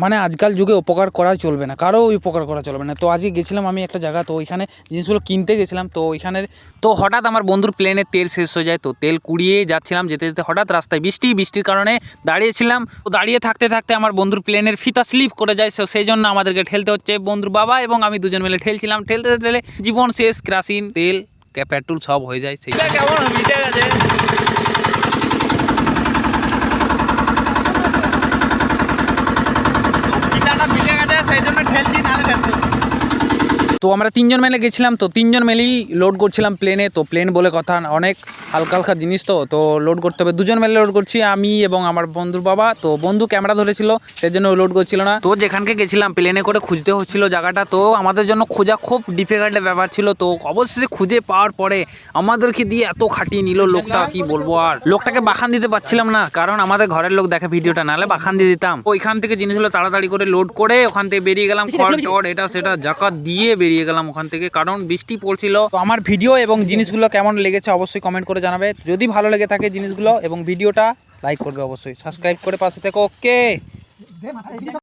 মানে আজকাল যুগে উপকার করা চলবে না, কারো উপকার করা চলবে না। তো আজকে গেছিলাম আমি একটা জায়গা, তো ওইখানে জিনিসগুলো কিনতে গেছিলাম। তো ওইখানে তো হঠাৎ আমার বন্ধুর প্লেনের তেল শেষ হয়ে যায়, তো তেল কুড়িয়ে যাচ্ছিলাম, যেতে যেতে হঠাৎ রাস্তায় বৃষ্টির কারণে দাঁড়িয়েছিলাম। তো দাঁড়িয়ে থাকতে থাকতে আমার বন্ধুর প্লেনের ফিতা স্লিপ করে যায়, সেই জন্য আমাদেরকে ঠেলতে হচ্ছে। বন্ধুর বাবা এবং আমি দুজন মিলে ঠেলছিলাম, ঠেলতে ঠেলে জীবন শেষ, কেরোসিন তেল পেট্রোল সব হয়ে যায়। সেই কেমন মিটে গেছে। তো আমরা তিনজন মিলে গেছিলাম, তো তিনজন মিলেই লোড করছিলাম প্লেনে। তো প্লেন বলে কথা, অনেক হালকা হালকা জিনিস, তো লোড করতে হবে। দুজন মিলে লোড করছি, আমি এবং আমার বন্ধুর বাবা। তো বন্ধু ক্যামেরা ধরেছিল, সেই জন্য লোড করছিল না। তো যেখানকে গেছিলাম প্লেনে করে খুঁজতে হচ্ছিল জায়গাটা, তো আমাদের জন্য খোঁজা খুব ডিফিকাল্ট ব্যাপার ছিল। তো অবশেষে খুঁজে পাওয়ার পরে আমাদেরকে দিয়ে এত খাটিয়ে নিল লোকটা, কি বলবো। আর লোকটাকে বাখান দিতে পারছিলাম না, কারণ আমাদের ঘরের লোক দেখে ভিডিওটা, নাহলে বাখান দিয়ে দিতাম। ওইখান থেকে জিনিসগুলো তাড়াতাড়ি করে লোড করে ওখান থেকে বেরিয়ে গেলাম, খড় এটা সেটা জাকাত দিয়ে বেরিয়ে গেলাম ওখান থেকে, কারণ বৃষ্টি পড়ছিল। তো আমার ভিডিও এবং জিনিসগুলো কেমন লেগেছে অবশ্যই কমেন্ট করে জানাবে। যদি ভালো লেগে থাকে জিনিসগুলো এবং ভিডিওটা লাইক করবে, অবশ্যই সাবস্ক্রাইব করে পাশে থেকো। ওকে।